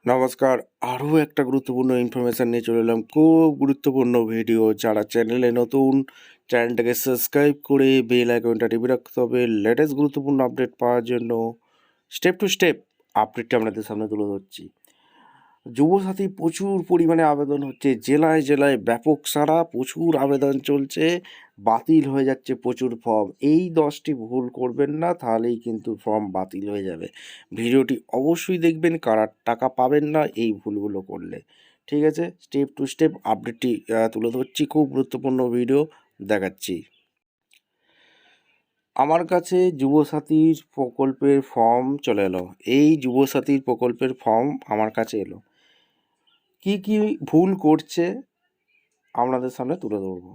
নমস্কার, আরও একটা গুরুত্বপূর্ণ ইনফরমেশান নিয়ে চলে এলাম। খুব গুরুত্বপূর্ণ ভিডিও। যারা চ্যানেলে নতুন, চ্যানেলটাকে সাবস্ক্রাইব করে বেল আইকনটা টিপে রাখতে হবে লেটেস্ট গুরুত্বপূর্ণ আপডেট পাওয়ার জন্য। স্টেপ টু স্টেপ আপডেটটা আপনাদের সামনে তুলে ধরছি। যুবসাথী প্রচুর পরিমাণে আবেদন হচ্ছে, জেলায় জেলায় ব্যাপক সাড়া, প্রচুর আবেদন চলছে, বাতিল হয়ে যাচ্ছে প্রচুর ফর্ম। এই 10টি ভুল করবেন না, তাহলেই কিন্তু ফর্ম বাতিল হয়ে যাবে। ভিডিওটি অবশ্যই দেখবেন, কারা টাকা পাবেন না এই ভুলগুলো করলে। ঠিক আছে, স্টেপ টু স্টেপ আপডেটটি তুলে ধরছি। খুব গুরুত্বপূর্ণ ভিডিও দেখাচ্ছি। আমার কাছে যুবসাথীর প্রকল্পের ফর্ম চলে এলো। এই যুবসাথীর প্রকল্পের ফর্ম আমার কাছে এলো। কি কি ভুল করছে আপনাদের সামনে তুলে ধরবো।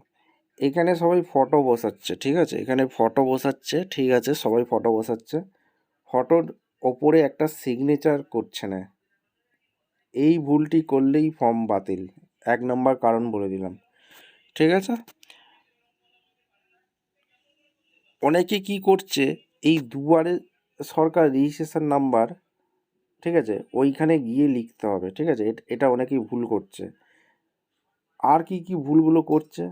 এখানে সবাই ফটো বসাচ্ছে, ঠিক আছে, এখানে ফটো বসাচ্ছে, ঠিক আছে, সবাই ফটো বসাচ্ছে, ফটোর ওপরে একটা সিগনেচার করছে না। এই ভুলটি করলেই ফর্ম বাতিল। 1 নম্বর কারণ বলে দিলাম, ঠিক আছে। অনেকে কি করছে, এই দুয়ারে সরকার রেজিস্ট্রেশন নাম্বার, ঠিক আছে, ওইখানে গিয়ে লিখতে হবে, ঠিক আছে, এটা অনেকেই ভুল করছে। আর কি কি ভুলগুলো করছে,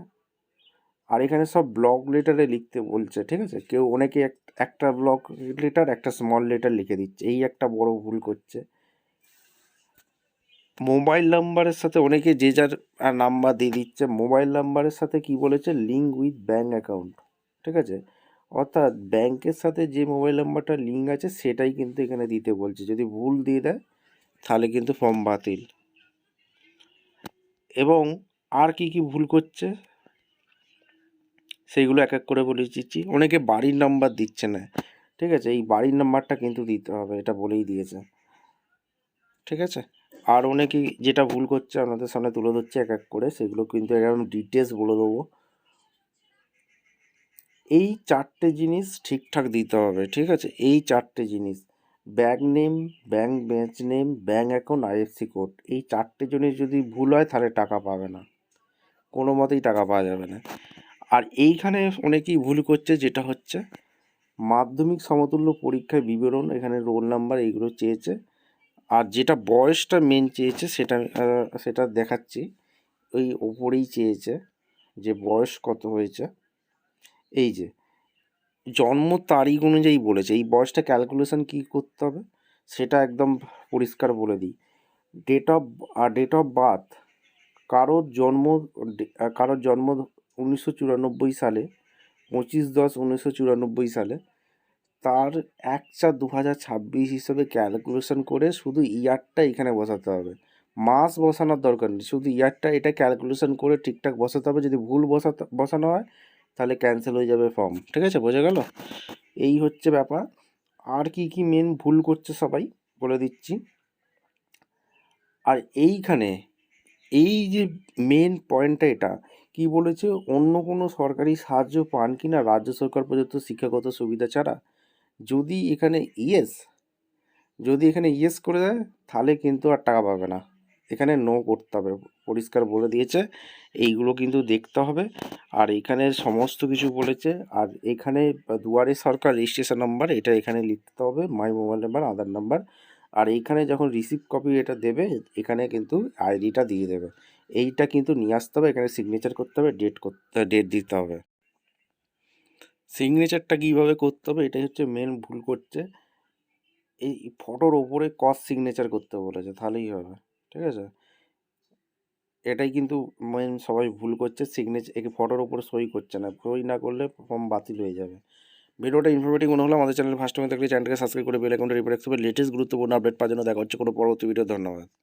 আর এখানে সব ব্লক লেটারে লিখতে বলছে, ঠিক আছে, কেউ অনেকে একটা ব্লক লেটার একটা স্মল লেটার লিখে দিচ্ছে, এই একটা বড় ভুল করছে। মোবাইল নাম্বারের সাথে অনেকে যে যার নাম্বার দিয়ে দিচ্ছে, মোবাইল নাম্বারের সাথে কি বলেছে, লিঙ্ক উইথ ব্যাঙ্ক অ্যাকাউন্ট, ঠিক আছে, অর্থাৎ ব্যাংকের সাথে যে মোবাইল নাম্বারটা লিঙ্ক আছে সেটাই কিন্তু এখানে দিতে বলছে। যদি ভুল দিয়ে দেয় তাহলে কিন্তু ফর্ম বাতিল। এবং আর কি কি ভুল করছে সেইগুলো এক এক করে বলে দিচ্ছি। অনেকে বাড়ির নাম্বার দিচ্ছে না, ঠিক আছে, এই বাড়ির নাম্বারটা কিন্তু দিতে হবে, এটা বলেই দিয়েছে, ঠিক আছে। আর অনেকেই যেটা ভুল করছে আপনাদের সামনে তুলে ধরছে এক এক করে, সেগুলো কিন্তু একদম ডিটেলস বলে দেবো। এই 4টে জিনিস ঠিকঠাক দিতে হবে, ঠিক আছে, এই 4টে জিনিস, bank name, bank branch name, bank account, IFC code, এই 4টে জিনিস যদি ভুল হয় তাহলে টাকা পাবে না, কোনো মতেই টাকা পাওয়া যাবে না। আর এইখানে অনেকেই ভুল করছে, যেটা হচ্ছে মাধ্যমিক সমতুল্য পরীক্ষার বিবরণ, এখানে রোল নাম্বার এইগুলো চেয়েছে। আর যেটা বয়সটা মেন চেয়েছে সেটা দেখাচ্ছি, ওই ওপরেই চেয়েছে যে বয়স কত হয়েছে। এই যে জন্ম তারিখ অনুযায়ী বলেছে, এই বয়সটা ক্যালকুলেশন কী করতে হবে সেটা একদম পরিষ্কার বলে দিই। ডেট অফ বার্থ, কারোর জন্ম 1994 সালে, 25/10/1994 সালে, তার 1/4/2026 হিসেবে ক্যালকুলেশন করে শুধু ইয়ারটা এখানে বসাতে হবে। মাস বসানোর দরকার নেই, শুধু ইয়ারটা এটা ক্যালকুলেশন করে ঠিকঠাক বসাতে হবে। যদি ভুল বসানো হয় তাহলে ক্যান্সেল হয়ে যাবে ফর্ম, ঠিক আছে, বোঝা গেল। এই হচ্ছে ব্যাপার। আর কি কি মেন ভুল করছে সবাই বলে দিচ্ছি। আর এইখানে এই যে মেন পয়েন্টটা, এটা কি বলেছে, অন্য কোনো সরকারি সাহায্য পান কি না রাজ্য সরকার প্রদত্ত শিক্ষাগত সুবিধা ছাড়া। যদি এখানে ইয়েস করে দেয় তাহলে কিন্তু আর টাকা পাবে না, এখানে নো করতে হবে, পরিষ্কার বলে দিয়েছে। এইগুলো কিন্তু দেখতে হবে। আর এখানে সমস্ত কিছু বলেছে। আর এখানে দুয়ারে সরকার রেজিস্ট্রেশন নাম্বার, এটা এখানে লিখতে হবে, my mobile number, Aadhaar number. আর এইখানে যখন রিসিভ কপি এটা দেবে, এখানে কিন্তু আইডিটা দিয়ে দেবে, এইটা কিন্তু নিয়ে আসতে হবে। এখানে সিগনেচার করতে হবে, ডেট দিতে হবে। সিগনেচারটা কীভাবে করতে হবে, এটাই হচ্ছে মেন ভুল করছে। এই ফটোর ওপরে ক্রস সিগনেচার করতে বলেছে, তাহলেই হবে, ঠিক আছে। এটাই কিন্তু মেন সবাই ভুল করছে, সিগনেচার ফটোর ওপরে সই করছে না, সই না করলে ফর্ম বাতিল হয়ে যাবে। ভিডিওটা ইনফরমেটিভ মনে হলো আমাদের চ্যানেল ফার্স্ট টাইম থাকলে চ্যানেলকে সাবস্ক্রাইব করে বেল আইকনটা টিপে রাখতে হবে লেটেস্ট গুরুত্বপূর্ণ আপডেট পাওয়ার জন্য। দেখা হচ্ছে কোনো পরবর্তী ভিডিও। ধন্যবাদ।